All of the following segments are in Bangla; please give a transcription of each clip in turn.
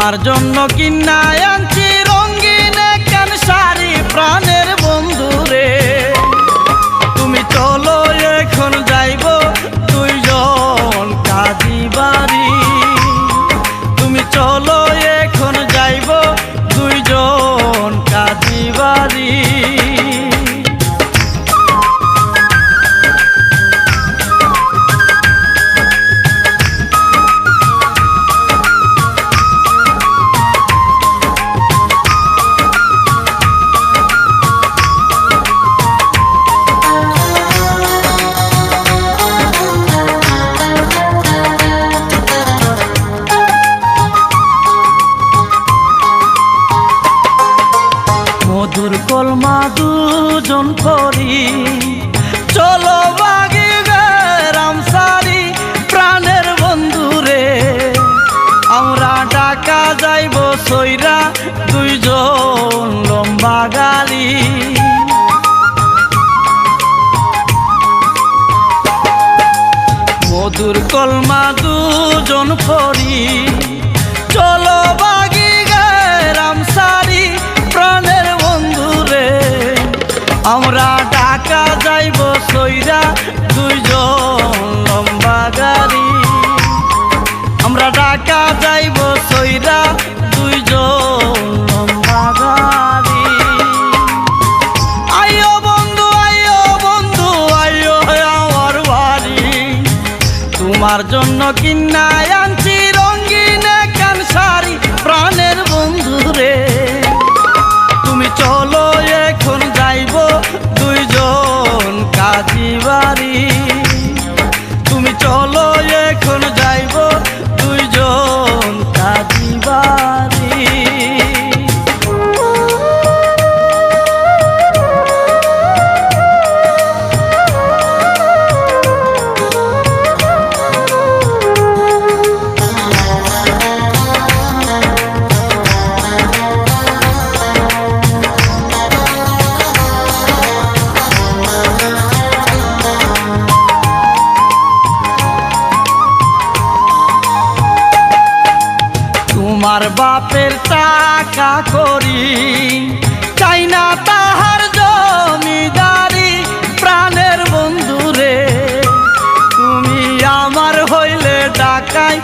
তোমার জন্য কিনা আনছি রঙিন একখান শাড়ি প্রাণের বন্ধু রে। তুমি চলো এখন যাইব দুইজন কাজী বাড়ি। তুমি চলো এখন যাইব দুইজন কাজী বাড়ি। মধুর কলমা দুজন করি চলো বাগি রামসারি প্রাণের বন্ধু রে। আমরা ঢাকা যাইব সইরা দুইজন লম্বা গাড়ি। মধুর কলমা দুজন করি চলো বাগি রামসারি প্রাণের বন্ধু রে। আমরা ঢাকা যাইব সইরা দুইজন লম্বা গাড়ি। আমরা ঢাকা যাইব সইরা দুইজন লম্বা গাড়ি। আইও বন্ধু আইও বন্ধু আইও আমার বাড়ি। তোমার জন্য কিনা আনছি রঙিন একখান শাড়ি প্রাণের বন্ধু রে। তুমি চলো এখন যাইব দুইজন কাজী বাড়ি। তুমি চলো এখন যাইব দুইজন কাজী বাড়ি। তোমার বাপের টাকা করি চাই না তাহার জমিদারি প্রাণের বন্ধু রে। তুমি আমার হইলে ডাকাই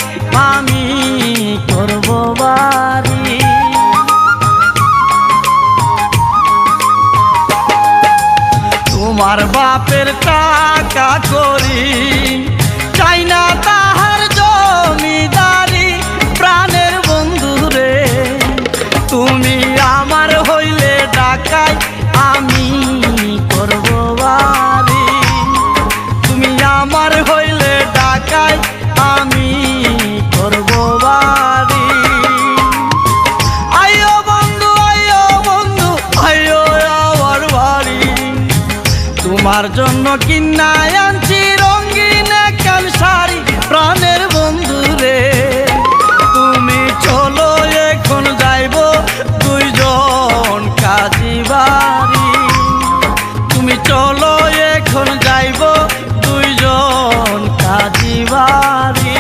আমি করব বাড়ি। তোমার বাপের টাকা করি চাই না তাহার জমিদারি প্রাণের বন্ধু রে। তুমি আমার হইলে ডাকাই আমি করব বাড়ি। তুমি আমার হইলে ডাকাই আমি করব বাড়ি। আইও বন্ধু আইও বন্ধু আইও আমার বাড়ি। তোমার জন্য কিনা আনছি রঙিন একখান শাড়ি প্রাণের বন্ধু রে। তুমি চলো এখন যাইব দুইজন কাজী বাড়ি। তুমি চলো এখন যাইব দুইজন কাজী বাড়ি।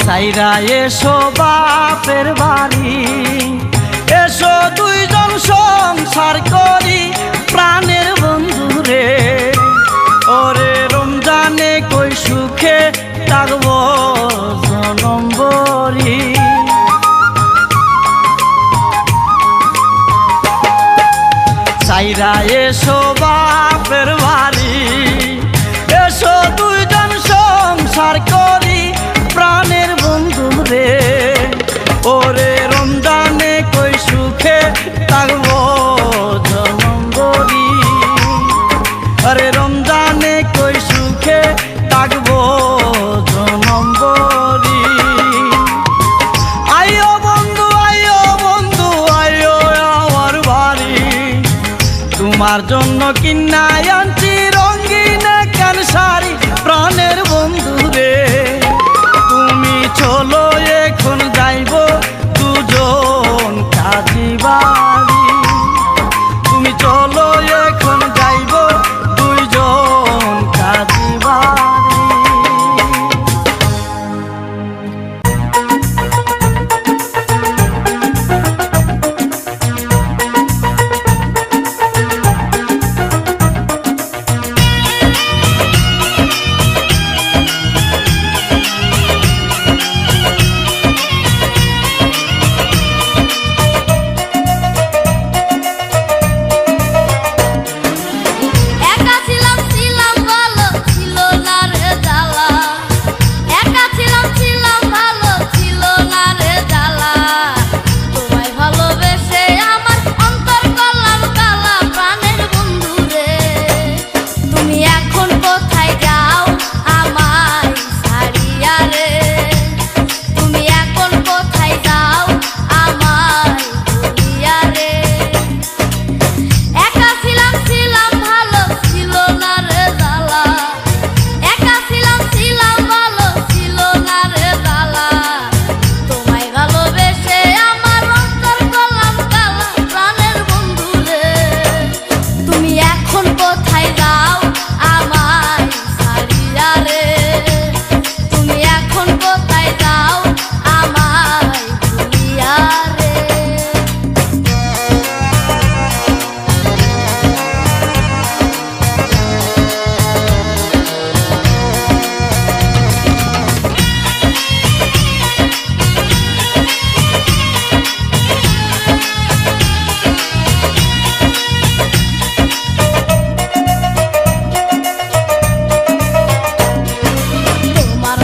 সাইরা এসো বাপের বাড়ি। এসো দুইজন সংসার করি প্রাণের বন্ধু রে। ওরে রমজানে কই সুখে থাকব জনম ভরি। সাইরা এসো বাপের বাড়ি। এসো দুইজন সংসার করি প্রাণের বন্ধু রে। ওরে রমজানে কই সুখে থাকব জনম ভরি। আরে রমজানে কই সুখে থাকব জনম ভরি। আইও বন্ধু আইও বন্ধু আইও তোমার জন্য কিনাই আনছি রঙিন কেন শাড়ি প্রাণের বন্ধু রে। তুমি চলো এখন যাইব দুজন কাজী বাড়ি, তুমি চলো এখন যাইব দুইজন কাজী বাড়ি।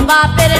বাপের